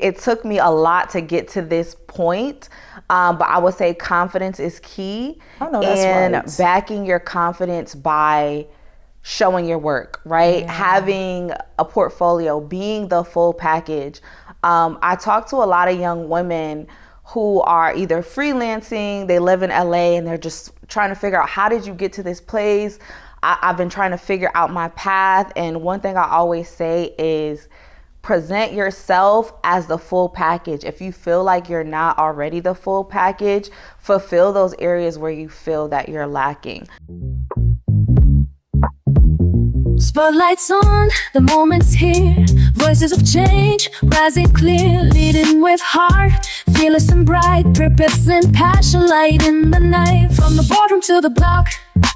It took me a lot to get to this point, but I would say confidence is key. I know that's and right. Backing your confidence by showing your work, right? Yeah. Having a portfolio, being the full package. I talk to a lot of young women who are either freelancing, they live in LA, and they're just trying to figure out, how did you get to this place? I've been trying to figure out my path. And one thing I always say is, present yourself as the full package. If you feel like you're not already the full package, fulfill those areas where you feel that you're lacking. Spotlights on, the moment's here. Voices of change, rising clear, leading with heart, fearless and bright, purpose and passion, light in the night. From the boardroom to the block,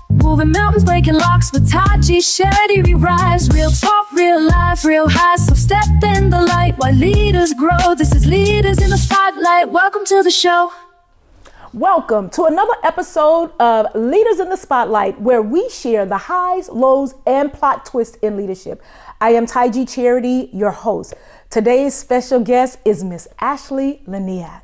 moving mountains, breaking locks with Taji, Charity, we rise. Real talk, real life, real highs. So step in the light while leaders grow. This is Leaders in the Spotlight. Welcome to the show. Welcome to another episode of Leaders in the Spotlight, where we share the highs, lows, and plot twists in leadership. I am Taji Charity, your host. Today's special guest is Miss Ashley Lania.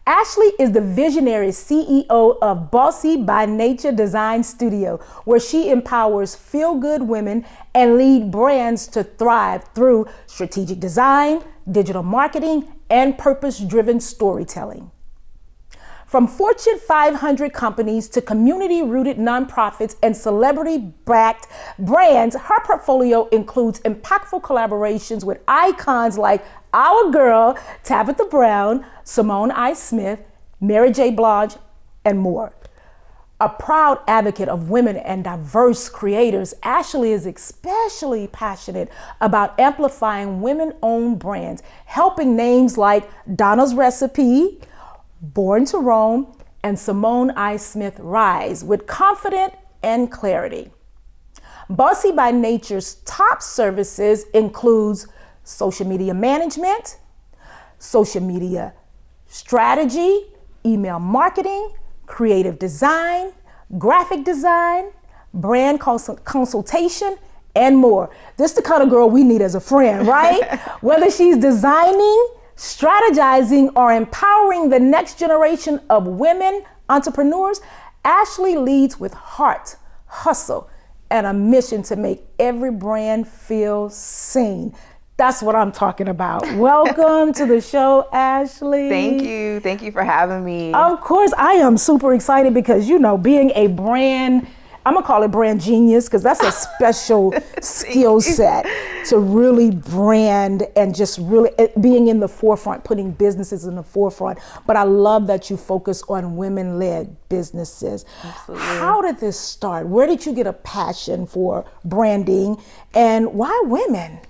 Ashley is the visionary CEO of BossyByNature Design Studio, where she empowers feel-good women and lead brands to thrive through strategic design, digital marketing, and purpose-driven storytelling. From Fortune 500 companies to community-rooted nonprofits and celebrity-backed brands, her portfolio includes impactful collaborations with icons like our girl, Tabitha Brown, Simone I. Smith, Mary J. Blige, and more. A proud advocate of women and diverse creators, Ashley is especially passionate about amplifying women-owned brands, helping names like Donna's Recipe, Born to Roam, and Simone I. Smith rise with confidence and clarity. BossyByNature's top services includes social media management, social media strategy, email marketing, creative design, graphic design, brand consultation, and more. This is the kind of girl we need as a friend, right? Whether she's designing, strategizing, or empowering the next generation of women entrepreneurs, Ashley leads with heart, hustle, and a mission to make every brand feel seen. That's what I'm talking about. Welcome to the show, Ashley. Thank you. Thank you for having me. Of course, I am super excited because, you know, being a brand, I'm gonna call it brand genius, because that's a special skill set to really brand and just really being in the forefront, putting businesses in the forefront. But I love that you focus on women-led businesses. Absolutely. How did this start? Where did you get a passion for branding, and why women?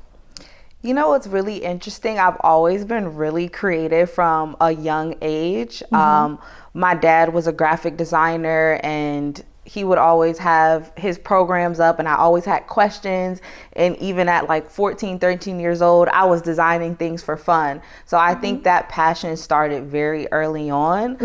You know, it's really interesting. I've always been really creative from a young age. My dad was a graphic designer, and he would always have his programs up, and I always had questions. And even at like 14, 13 years old, I was designing things for fun. So I think that passion started very early on.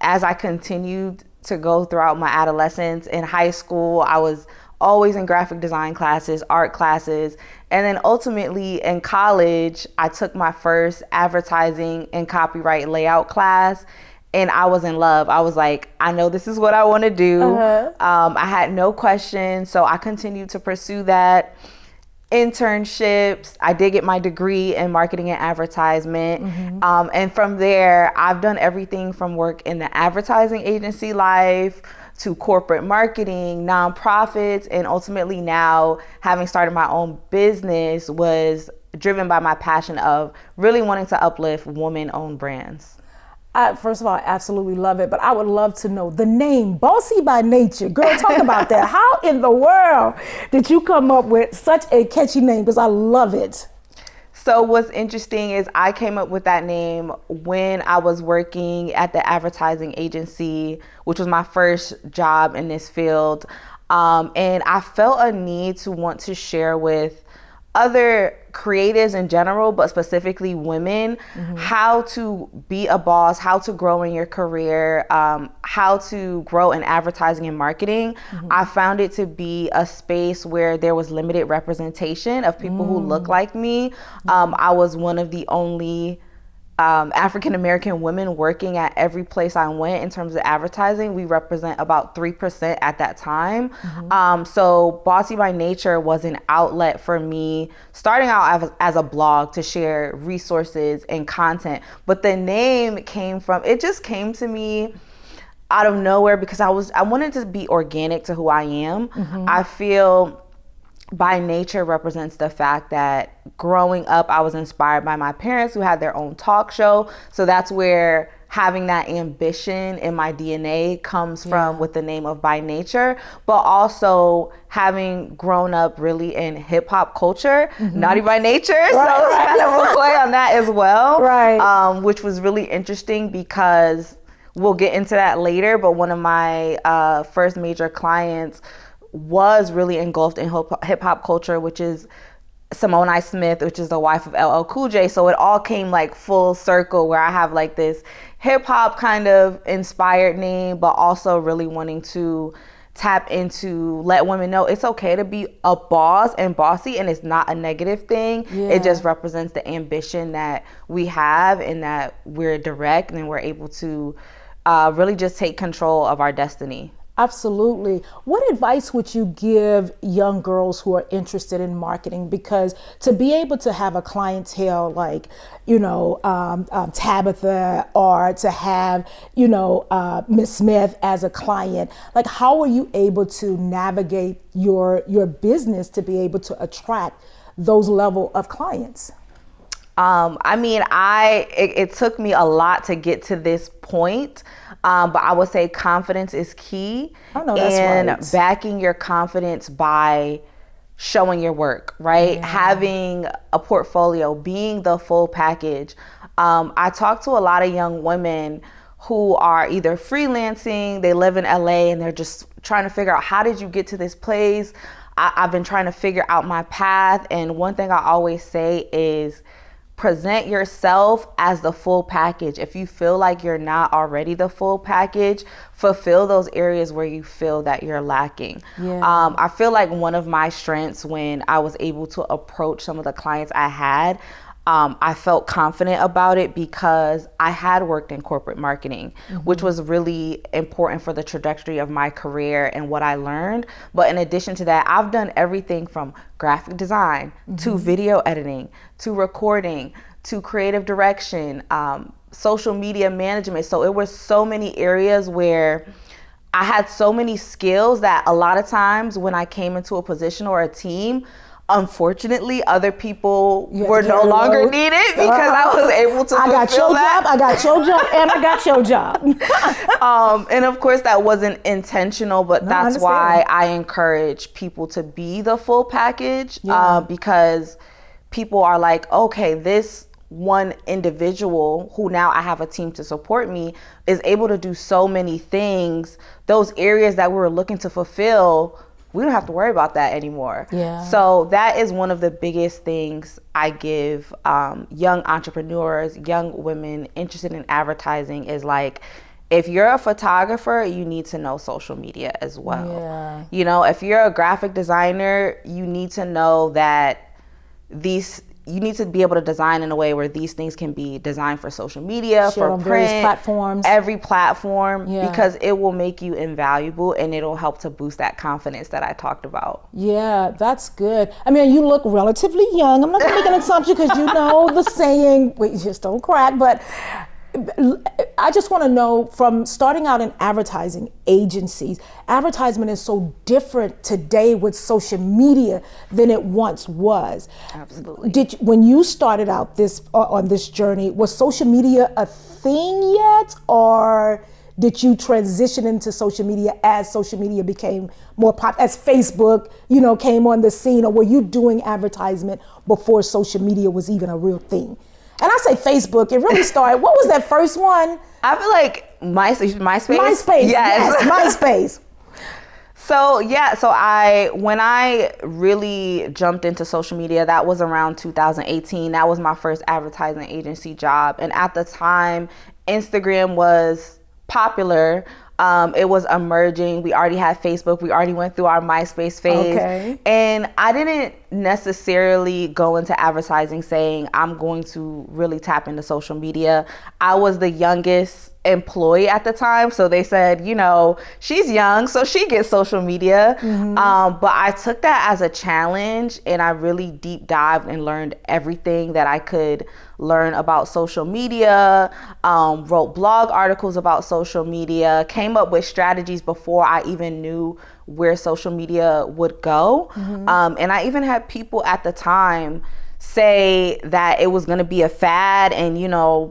As I continued to go throughout my adolescence, in high school, I was always in graphic design classes, art classes. And then ultimately in college, I took my first advertising and copyright layout class, and I was in love. I was like, I know this is what I want to do. I had no questions, so I continued to pursue that. Internships, I did get my degree in marketing and advertisement. And from there, I've done everything from work in the advertising agency life to corporate marketing, nonprofits, and ultimately now having started my own business was driven by my passion of really wanting to uplift women-owned brands. First of all, I absolutely love it, but I would love to know the name BossyByNature. Girl, talk about that. How in the world did you come up with such a catchy name? Because I love it. So what's interesting is I came up with that name when I was working at the advertising agency, which was my first job in this field. And I felt a need to want to share with other creatives in general, but specifically women, how to be a boss, how to grow in your career, how to grow in advertising and marketing. I found it to be a space where there was limited representation of people who look like me. I was one of the only African-American women working at every place I went in terms of advertising. We represent about 3% at that time. So Bossy by Nature was an outlet for me, starting out as a blog to share resources and content. But the name just came to me out of nowhere because I wanted to be organic to who I am. I feel by nature represents the fact that growing up, I was inspired by my parents who had their own talk show. So that's where having that ambition in my DNA comes from with the name of By Nature, but also having grown up really in hip hop culture, Naughty by Nature. So it's kind of a play on that as well, which was really interesting because we'll get into that later. But one of my first major clients was really engulfed in hip hop culture, which is Simone I. Smith, which is the wife of LL Cool J. So it all came like full circle where I have like this hip hop kind of inspired name, but also really wanting to tap into, let women know it's okay to be a boss and bossy, and it's not a negative thing. It just represents the ambition that we have and that we're direct and we're able to really just take control of our destiny. Absolutely. What advice would you give young girls who are interested in marketing? Because to be able to have a clientele like, Tabitha, or to have, Miss Smith as a client, like how are you able to navigate your business to be able to attract those level of clients? It took me a lot to get to this point. But I would say confidence is key. Oh, no, that's and right. backing your confidence by showing your work, right? Yeah. Having a portfolio, being the full package. I talk to a lot of young women who are either freelancing, they live in LA, and they're just trying to figure out, how did you get to this place? I've been trying to figure out my path. And one thing I always say is, present yourself as the full package. If you feel like you're not already the full package, fulfill those areas where you feel that you're lacking. I feel like one of my strengths when I was able to approach some of the clients I had, I felt confident about it because I had worked in corporate marketing, which was really important for the trajectory of my career and what I learned. But in addition to that, I've done everything from graphic design to video editing to recording to creative direction, social media management. So it was so many areas where I had so many skills that a lot of times when I came into a position or a team, unfortunately, other people were no longer needed because I was able to fulfill that. I got your job, and I got your job. And of course, that wasn't intentional, but that's why I encourage people to be the full package, because people are like, okay, this one individual who now I have a team to support me is able to do so many things. Those areas that we were looking to fulfill, we don't have to worry about that anymore. So that is one of the biggest things I give young entrepreneurs, young women interested in advertising is like, if you're a photographer, you need to know social media as well. If you're a graphic designer, you need to know that you need to be able to design in a way where these things can be designed for social media, for print, various platforms, every platform, because it will make you invaluable and it'll help to boost that confidence that I talked about. Yeah, that's good. I mean, you look relatively young. I'm not gonna make an assumption because you know the saying, we just don't crack, but I just want to know, from starting out in advertising agencies, advertisement is so different today with social media than it once was. Absolutely. When you started out on this journey, was social media a thing yet, or did you transition into social media as social media became more popular, as Facebook, came on the scene, or were you doing advertisement before social media was even a real thing? And I say Facebook, it really started, what was that first one? I feel like MySpace. MySpace, yes, MySpace. When I really jumped into social media, that was around 2018. That was my first advertising agency job. And at the time, Instagram was popular. It was emerging. We already had Facebook. We already went through our MySpace phase. Okay. And I didn't necessarily go into advertising saying I'm going to really tap into social media. I was the youngest employee at the time. So they said, she's young, so she gets social media. But I took that as a challenge, and I really deep dived and learned everything that I could learn about social media, wrote blog articles about social media, came up with strategies before I even knew where social media would go. And I even had people at the time say that it was going to be a fad, and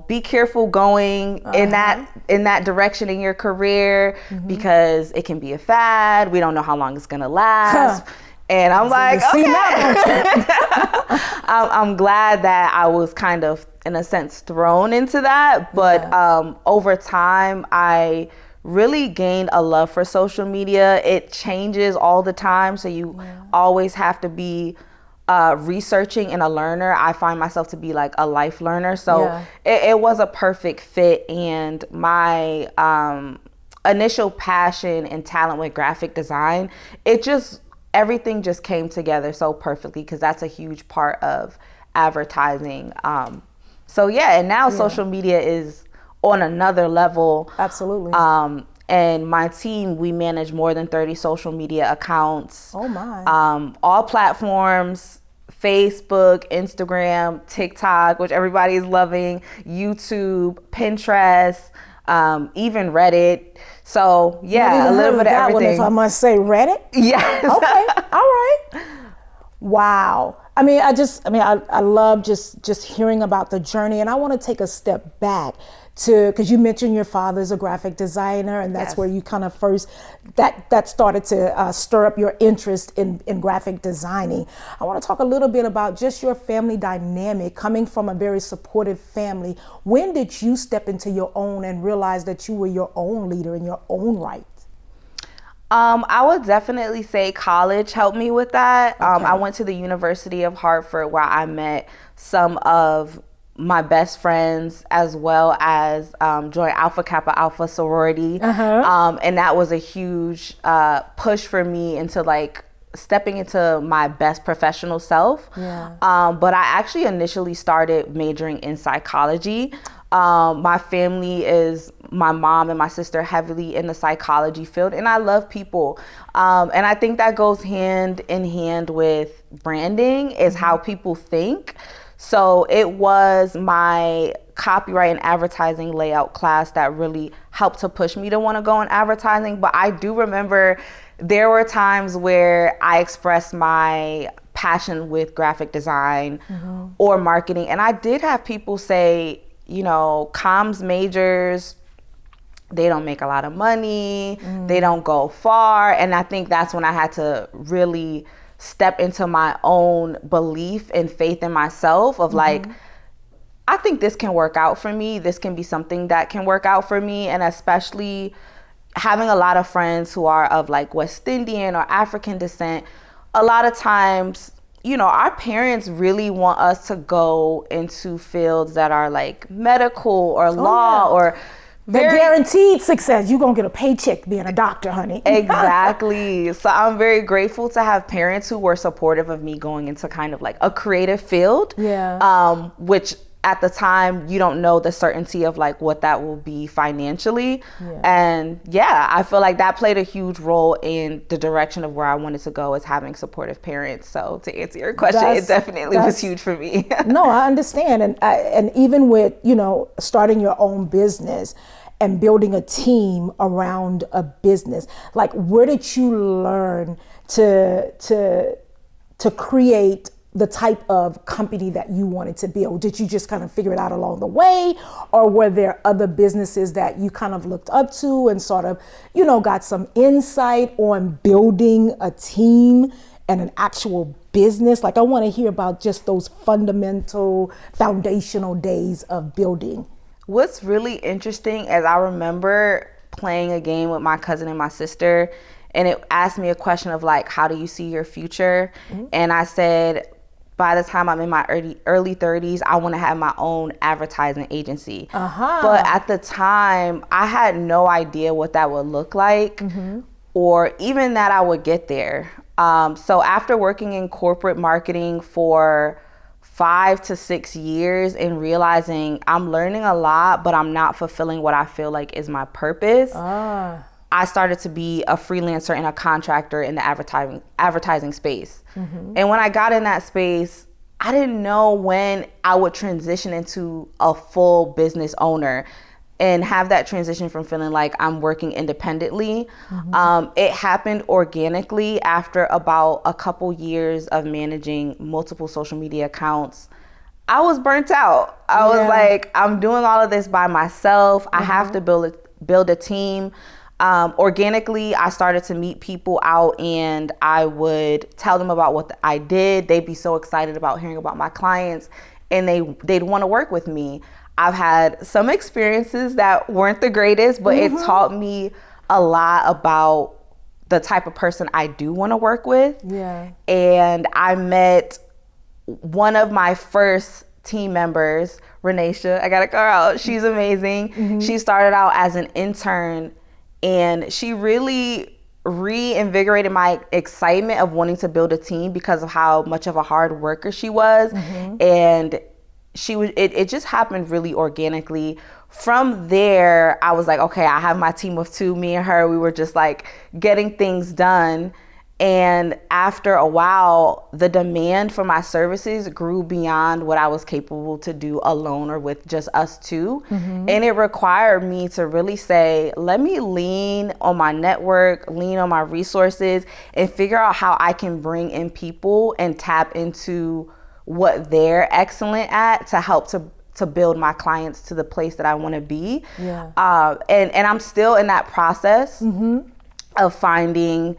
be careful going in that direction in your career, because it can be a fad. We don't know how long it's going to last. And I'm like, okay. I'm glad that I was kind of, in a sense, thrown into that. But over time, I really gained a love for social media. It changes all the time, so you always have to be researching and a learner. I find myself to be like a life learner. So it was a perfect fit. And my initial passion and talent with graphic design, everything just came together so perfectly, because that's a huge part of advertising. And now social media is on another level. Absolutely. And my team, we manage more than 30 social media accounts. Oh my. All platforms: Facebook, Instagram, TikTok, which everybody is loving, YouTube, Pinterest, even Reddit. So a little bit of everything. If I must say, Reddit? Yes. Okay. All right. Wow. I love just hearing about the journey, and I want to take a step back because you mentioned your father's a graphic designer, and that's where you kind of first that started to stir up your interest in graphic designing. I want to talk a little bit about just your family dynamic, coming from a very supportive family. When did you step into your own and realize that you were your own leader in your own right? I would definitely say college helped me with that. Okay. I went to the University of Hartford, where I met some of my best friends, as well as joined Alpha Kappa Alpha sorority. And that was a huge push for me into stepping into my best professional self. But I actually initially started majoring in psychology. My family my mom and my sister heavily in the psychology field, and I love people. And I think that goes hand in hand with branding, is how people think. So it was my copyright and advertising layout class that really helped to push me to want to go in advertising. But I do remember there were times where I expressed my passion with graphic design or marketing. And I did have people say, comms majors, they don't make a lot of money, they don't go far. And I think that's when I had to really step into my own belief and faith in myself of I think this can work out for me. This can be something that can work out for me. And especially having a lot of friends who are of West Indian or African descent, a lot of times, our parents really want us to go into fields that are medical or law or guaranteed success. You're going to get a paycheck being a doctor, honey. Exactly. So I'm very grateful to have parents who were supportive of me going into kind of a creative field. Which at the time, you don't know the certainty of what that will be financially. And I feel like that played a huge role in the direction of where I wanted to go, is having supportive parents. So to answer your question, it definitely was huge for me. No, I understand. And even with, starting your own business and building a team around a business, where did you learn to create the type of company that you wanted to build? Did you just kind of figure it out along the way, or were there other businesses that you kind of looked up to and sort of, got some insight on building a team and an actual business? I want to hear about just those fundamental, foundational days of building. What's really interesting is I remember playing a game with my cousin and my sister, and it asked me a question of like, how do you see your future? And I said, by the time I'm in my early 30s, I want to have my own advertising agency. But at the time, I had no idea what that would look like, or even that I would get there. So after working in corporate marketing for 5 to 6 years and realizing I'm learning a lot, but I'm not fulfilling what I feel like is my purpose, I started to be a freelancer and a contractor in the advertising space. And when I got in that space, I didn't know when I would transition into a full business owner and have that transition from feeling like I'm working independently. It happened organically after about a couple years of managing multiple social media accounts. I was burnt out. I was like, I'm doing all of this by myself. I have to build a team. Organically, I started to meet people out, and I would tell them about what I did. They'd be so excited about hearing about my clients, and they'd want to work with me. I've had some experiences that weren't the greatest, but it taught me a lot about the type of person I do want to work with. And I met one of my first team members, Renisha. I gotta call her out. She's amazing. She started out as an intern, and she really reinvigorated my excitement of wanting to build a team because of how much of a hard worker she was. And it just happened really organically. From there, I was like, okay, I have my team of 2, me and her. We were just like getting things done. And after a while, the demand for my services grew beyond what I was capable to do alone or with just us 2. And it required me to really say, let me lean on my network, lean on my resources, and figure out how I can bring in people and tap into what they're excellent at to help to build my clients to the place that I want to be. And I'm still in that process of finding,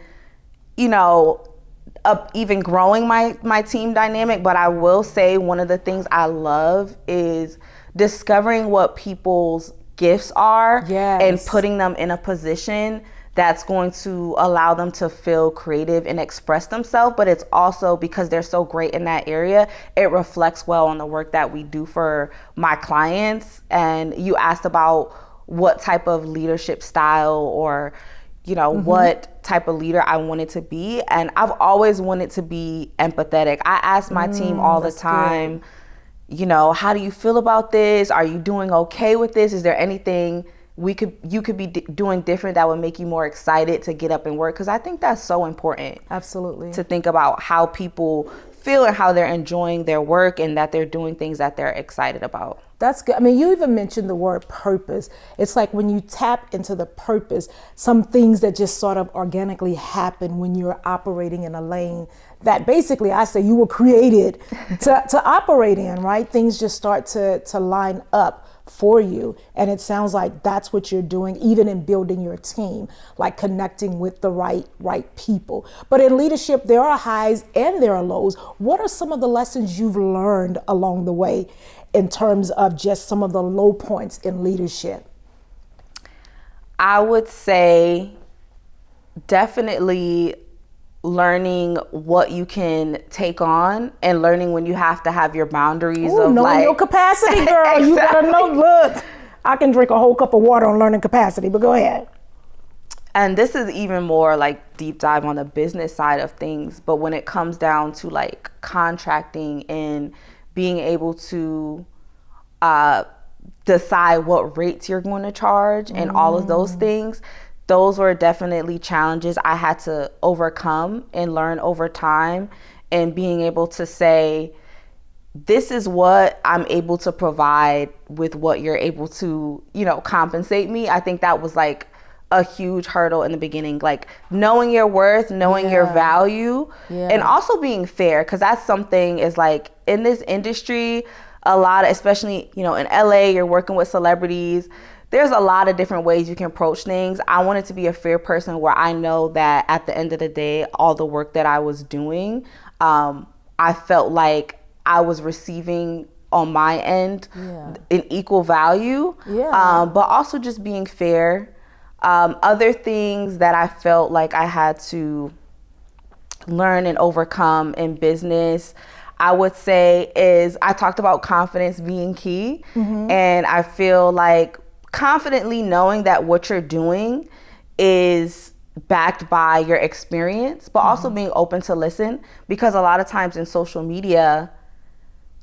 even growing my team dynamic. But I will say one of the things I love is discovering what people's gifts are and putting them in a position that's going to allow them to feel creative and express themselves. But it's also because they're so great in that area, it reflects well on the work that we do for my clients. And you asked about what type of leadership style or what type of leader I wanted to be. And I've always wanted to be empathetic. I ask my team all the time, how do you feel about this? Are you doing okay with this? Is there anything you could be doing different that would make you more excited to get up and work? Because I think that's so important. Absolutely. To think about how people feel and how they're enjoying their work and that they're doing things that they're excited about. That's good. I mean, you even mentioned the word purpose. It's like when you tap into the purpose, some things that just sort of organically happen when you're operating in a lane that basically I say you were created to operate in, right? Things just start to line up for you. And it sounds like that's what you're doing, even in building your team, like connecting with the right people. But in leadership, there are highs and there are lows. What are some of the lessons you've learned along the way in terms of just some of the low points in leadership? I would say definitely learning what you can take on and learning when you have to have your boundaries. Ooh, of knowing your capacity, girl. Exactly. You gotta know. Look, I can drink a whole cup of water on learning capacity, but go ahead. And this is even more like deep dive on the business side of things. But when it comes down to like contracting and being able to decide what rates you're going to charge and all of those things, those were definitely challenges I had to overcome and learn over time. And being able to say, this is what I'm able to provide with what you're able to, compensate me. I think that was like a huge hurdle in the beginning, like knowing your worth, knowing your value, and also being fair. Cause that's something is like in this industry, a lot of, especially, in LA, you're working with celebrities. There's a lot of different ways you can approach things. I wanted to be a fair person where I know that at the end of the day, all the work that I was doing, I felt like I was receiving on my end an equal value, but also just being fair. Other things that I felt like I had to learn and overcome in business, I would say, is I talked about confidence being key. And I feel like confidently knowing that what you're doing is backed by your experience, but also being open to listen, because a lot of times in social media,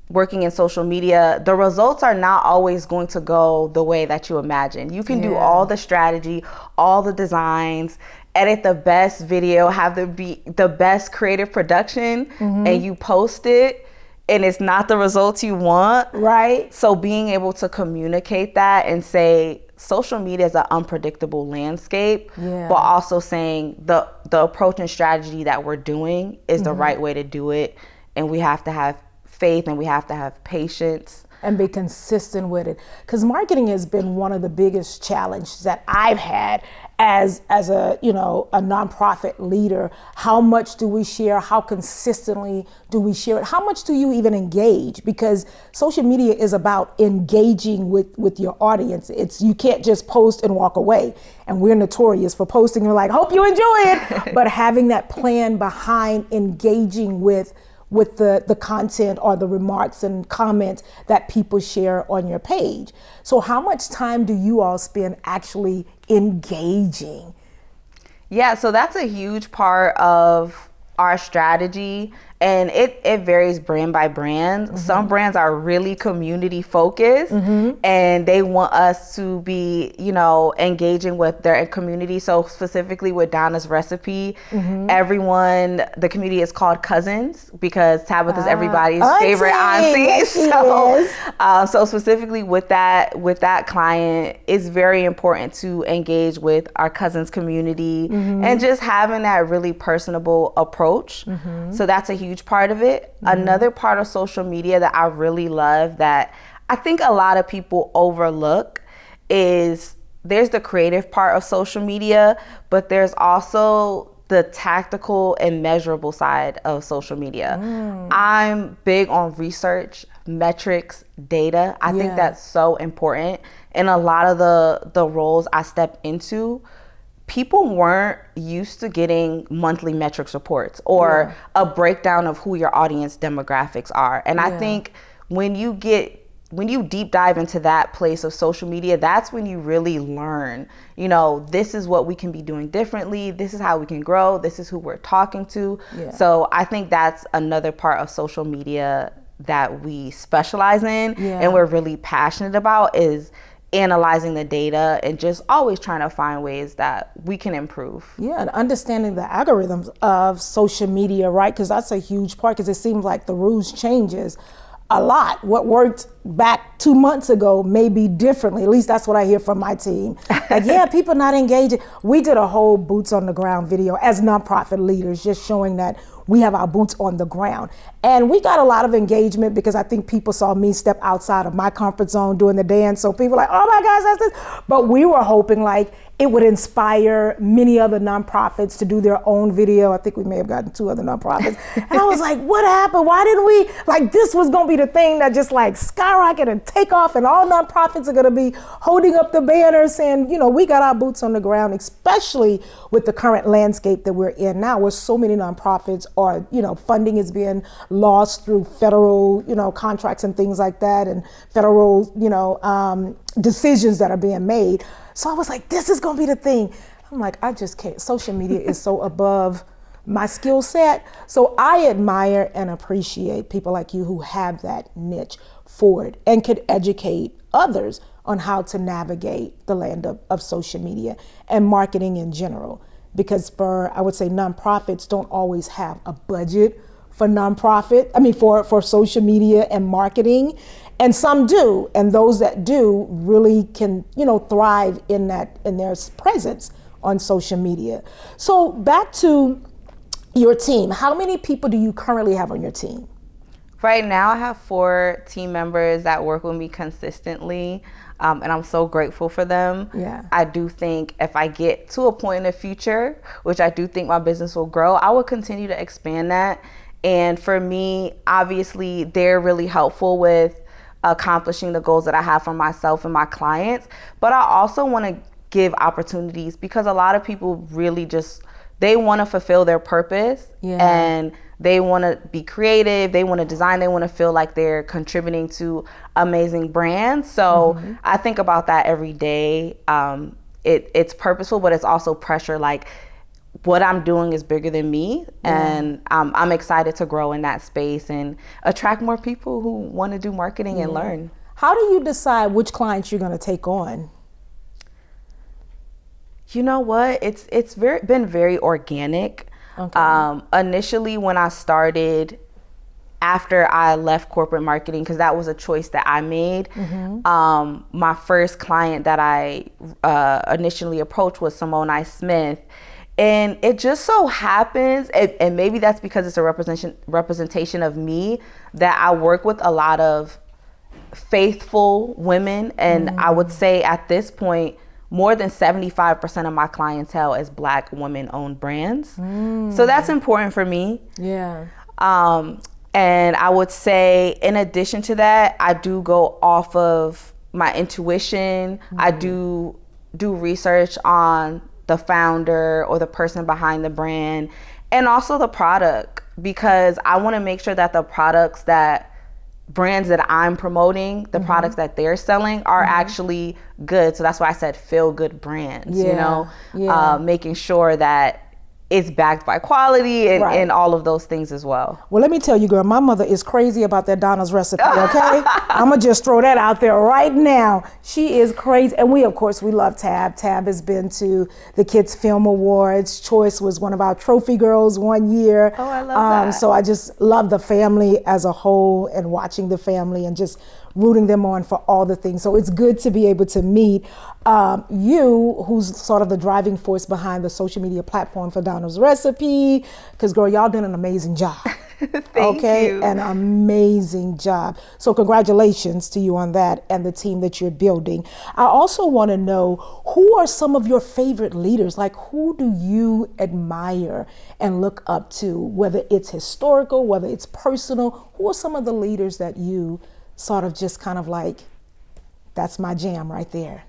working in social media, the results are not always going to go the way that you imagine. You can do all the strategy, all the designs, edit the best video, have the best creative production, and you post it, and it's not the results you want. Right. So being able to communicate that and say, social media is an unpredictable landscape, but also saying the approach and strategy that we're doing is the right way to do it, and we have to have faith and we have to have patience and be consistent with it, because marketing has been one of the biggest challenges that I've had as a a nonprofit leader. How much do we share? How consistently do we share it? How much do you even engage? Because social media is about engaging with your audience. You can't just post and walk away, and we're notorious for posting and like, hope you enjoy it, but having that plan behind engaging with the content or the remarks and comments that people share on your page. So how much time do you all spend actually engaging? Yeah, so that's a huge part of our strategy, and it varies brand by brand. Some brands are really community focused, and they want us to be, engaging with their community. So specifically with Donna's recipe, everyone, the community is called cousins, because Tabitha's everybody's favorite auntie. Yes, so specifically with that client, it's very important to engage with our cousins community and just having that really personable approach. So that's a huge part of it. Another part of social media that I really love that I think a lot of people overlook is there's the creative part of social media, but there's also the tactical and measurable side of social media. I'm big on research, metrics, data. I think that's so important. And a lot of the roles I step into, people weren't used to getting monthly metrics reports or a breakdown of who your audience demographics are. And I think when you deep dive into that place of social media, that's when you really learn, this is what we can be doing differently. This is how we can grow. This is who we're talking to. So I think that's another part of social media that we specialize in and we're really passionate about, is analyzing the data and just always trying to find ways that we can improve. Yeah, and understanding the algorithms of social media, right? Because that's a huge part, because it seems like the rules changes a lot. What worked back 2 months ago may be differently. At least that's what I hear from my team. Like, people not engaging. We did a whole boots on the ground video as nonprofit leaders, just showing that we have our boots on the ground. And we got a lot of engagement because I think people saw me step outside of my comfort zone doing the dance. So people were like, oh my gosh, that's this. But we were hoping like it would inspire many other nonprofits to do their own video. I think we may have gotten 2 other nonprofits. And I was like, what happened? Why didn't we, this was gonna be the thing that just skyrocket and take off, and all nonprofits are gonna be holding up the banner saying, we got our boots on the ground, especially with the current landscape that we're in now, where so many nonprofits are, funding is being lost through federal, contracts and things like that, and federal, decisions that are being made. So I was like, this is gonna be the thing. I'm like, I just can't. Social media is so above my skill set. So I admire and appreciate people like you who have that niche for it and could educate others on how to navigate the land of social media and marketing in general. Because I would say nonprofits don't always have a budget for for social media and marketing. And some do, and those that do really can, thrive in their presence on social media. So back to your team. How many people do you currently have on your team? Right now I have 4 team members that work with me consistently, and I'm so grateful for them. Yeah. I do think if I get to a point in the future, which I do think my business will grow, I will continue to expand that. And for me, obviously, they're really helpful with accomplishing the goals that I have for myself and my clients. But I also want to give opportunities, because a lot of people really just, they want to fulfill their purpose, and they want to be creative, they want to design, they want to feel like they're contributing to amazing brands. So I think about that every day. It's purposeful, but it's also pressure. Like, what I'm doing is bigger than me, and I'm excited to grow in that space and attract more people who want to do marketing and learn. How do you decide which clients you're going to take on? You know what? It's been very organic. Okay. Initially, when I started, after I left corporate marketing, because that was a choice that I made, my first client that I initially approached was Simone I. Smith. And it just so happens, and maybe that's because it's a representation of me, that I work with a lot of faithful women. And I would say at this point, more than 75% of my clientele is Black women-owned brands. So that's important for me. Yeah. And I would say, in addition to that, I do go off of my intuition. I do research on the founder or the person behind the brand, and also the product, because I want to make sure that the brands that I'm promoting, the products that they're selling are actually good. So that's why I said feel good brands, you know, making sure that it's backed by quality and all of those things as well. Well, let me tell you, girl, my mother is crazy about that Donna's recipe, okay? I'm going to just throw that out there right now. She is crazy. And we, of course, we love Tab. Tab has been to the Kids Film Awards. Choice was one of our trophy girls one year. Oh, I love that. So I just love the family as a whole, and watching the family and just rooting them on for all the things. So it's good to be able to meet you, who's sort of the driving force behind the social media platform for Donna's Recipe, because girl, y'all done an amazing job. Thank you. An amazing job. So congratulations to you on that and the team that you're building. I also want to know, who are some of your favorite leaders? Like, who do you admire and look up to, whether it's historical, whether it's personal? Who are some of the leaders that you sort of just kind of like, that's my jam right there?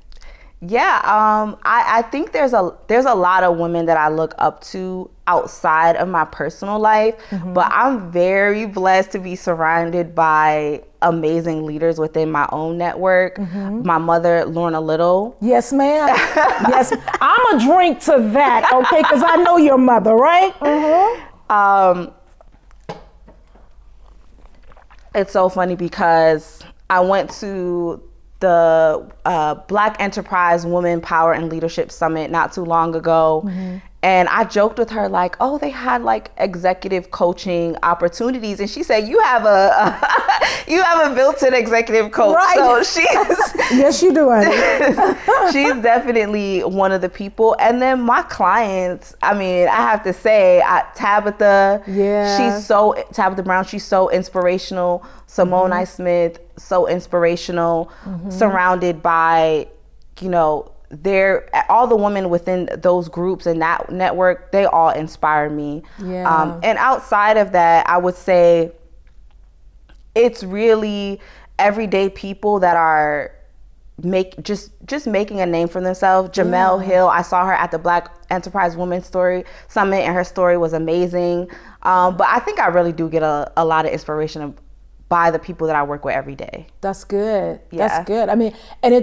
Yeah, I think there's a lot of women that I look up to outside of my personal life, but I'm very blessed to be surrounded by amazing leaders within my own network. My mother, Lorna Little. Yes, ma'am. Yes, I'm a drink to that, okay, because I know your mother, right? It's so funny because I went to the Black Enterprise Women Power and Leadership Summit not too long ago. And I joked with her like, oh, they had like executive coaching opportunities. And she said, you have a built-in executive coach. Right. So she's yes, you do. she's definitely one of the people. And then my clients, I mean, I have to say, Tabitha, Tabitha Brown, she's so inspirational. Simone I. Smith, so inspirational, surrounded by, you know, all the women within those groups and that network, they all inspire me. And outside of that, I would say it's really everyday people that are just making a name for themselves. Jamel Hill, I saw her at the Black Enterprise Women's Story Summit, and her story was amazing. But I think I really do get a lot of inspiration by the people that I work with every day. That's good. That's good. I mean, and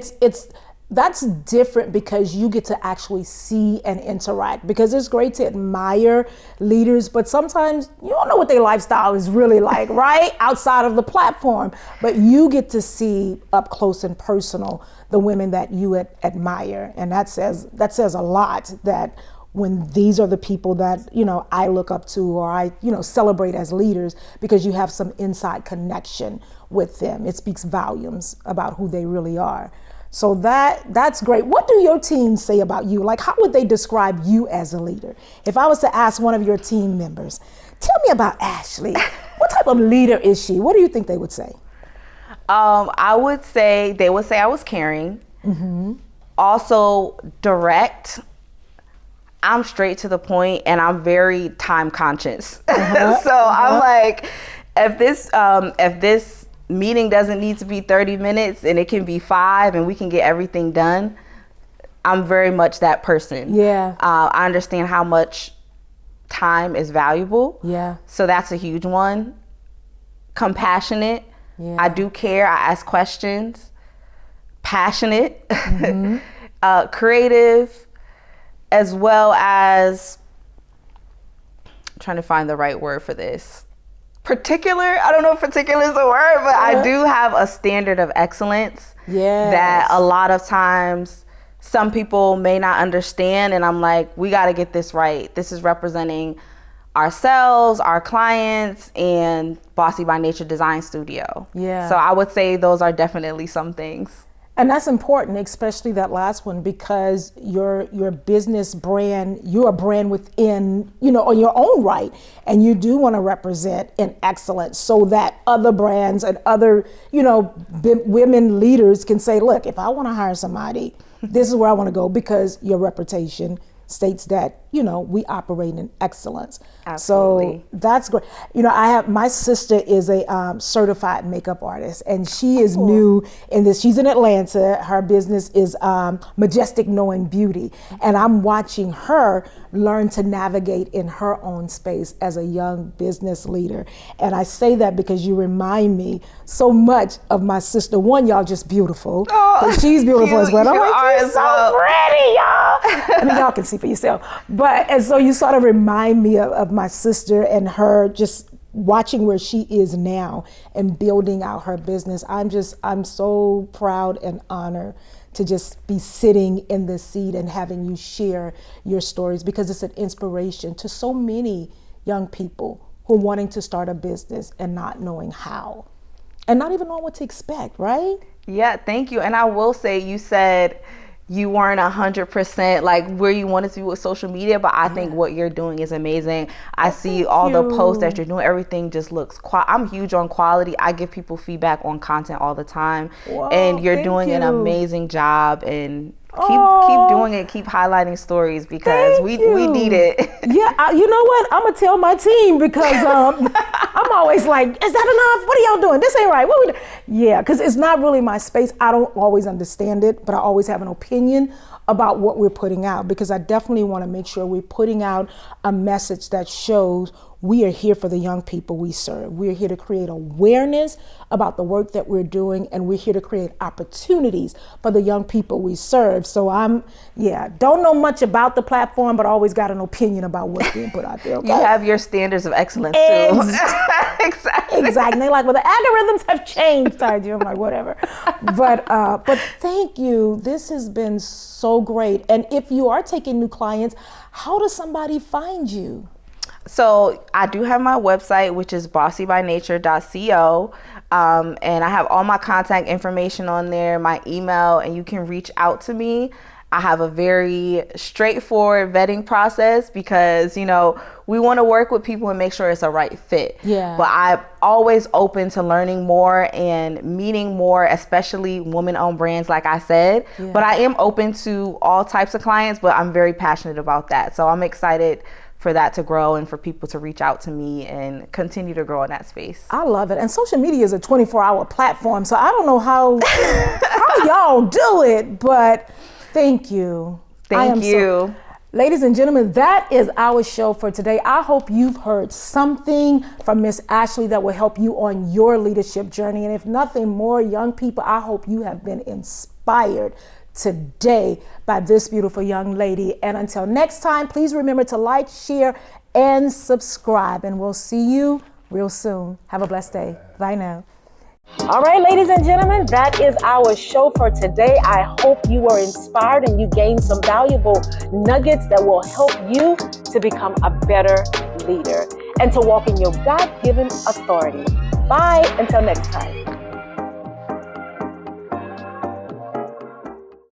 that's different because you get to actually see and interact, because it's great to admire leaders, but sometimes you don't know what their lifestyle is really like, right? Outside of the platform, but you get to see up close and personal the women that you admire. And that says a lot, that when these are the people that, you know, I look up to, or I, you know, celebrate as leaders, because you have some inside connection with them. It speaks volumes about who they really are. So that's great. What do your team say about you? Like, how would they describe you as a leader? If I was to ask one of your team members, tell me about Ashley. What type of leader is she? What do you think they would say? They would say I was caring. Also direct. I'm straight to the point, and I'm very time conscious. I'm like, if this meeting doesn't need to be 30 minutes and it can be 5 and we can get everything done, I'm very much that person. Yeah. I understand how much time is valuable. Yeah. So that's a huge one. Compassionate. Yeah. I do care. I ask questions. Passionate. Creative, as well as, I'm trying to find the right word for this. Particular. I don't know if particular is the word, but I do have a standard of excellence. Yes. That a lot of times some people may not understand, and I'm like, we got to get this right. This is representing ourselves, our clients, and Bossy by Nature Design Studio. Yeah. So I would say those are definitely some things. And that's important, especially that last one, because your business brand, you're a brand within, on your own right. And you do want to represent in excellence so that other brands and other, women leaders can say, look, if I want to hire somebody, this is where I want to go, because your reputation states that, we operate in excellence. Absolutely. So that's great. My sister is a certified makeup artist, and she is new in this. She's in Atlanta. Her business is Majestic Knowing Beauty. And I'm watching her learn to navigate in her own space as a young business leader. And I say that because you remind me so much of my sister. One, y'all just beautiful. Oh, she's beautiful as well. I'm like, you're so pretty, y'all. I mean, y'all can see for yourself. And so you sort of remind me of my sister and her just watching where she is now and building out her business. I'm so proud and honored to just be sitting in this seat and having you share your stories, because it's an inspiration to so many young people who are wanting to start a business and not knowing how and not even knowing what to expect, right? Yeah, thank you. And I will say, you said you weren't 100% like where you wanted to be with social media, but I think what you're doing is amazing. I see all the posts that you're doing. Everything just looks I'm huge on quality. I give people feedback on content all the time. Whoa, and you're doing an amazing job, and keep doing it. Keep highlighting stories, because we need it. Yeah, you know what? I'm gonna tell my team, because I'm always like, is that enough? What are y'all doing? This ain't right. What we do? Yeah, because it's not really my space. I don't always understand it, but I always have an opinion about what we're putting out, because I definitely want to make sure we're putting out a message that shows we are here for the young people we serve. We're here to create awareness about the work that we're doing, and we're here to create opportunities for the young people we serve. So don't know much about the platform, but always got an opinion about what's being put out there. Okay? You have your standards of excellence too. Exactly. They're like, well, the algorithms have changed. I'm like, whatever. But thank you. This has been so great. And if you are taking new clients, how does somebody find you? So I do have my website, which is BossyByNature.co. And I have all my contact information on there, my email, and you can reach out to me. I have a very straightforward vetting process, because, we want to work with people and make sure it's a right fit. Yeah. But I'm always open to learning more and meeting more, especially women-owned brands, like I said. Yeah. But I am open to all types of clients, but I'm very passionate about that. So I'm excited for that to grow and for people to reach out to me and continue to grow in that space. I love it. And social media is a 24-hour platform, so I don't know how y'all do it, but thank you. Thank you. Ladies and gentlemen, that is our show for today. I hope you've heard something from Miss Ashley that will help you on your leadership journey. And if nothing more, young people, I hope you have been inspired today by this beautiful young lady. And until next time, please remember to like, share, and subscribe. And we'll see you real soon. Have a blessed day. Bye now. All right, ladies and gentlemen, that is our show for today. I hope you were inspired and you gained some valuable nuggets that will help you to become a better leader and to walk in your God-given authority. Bye until next time.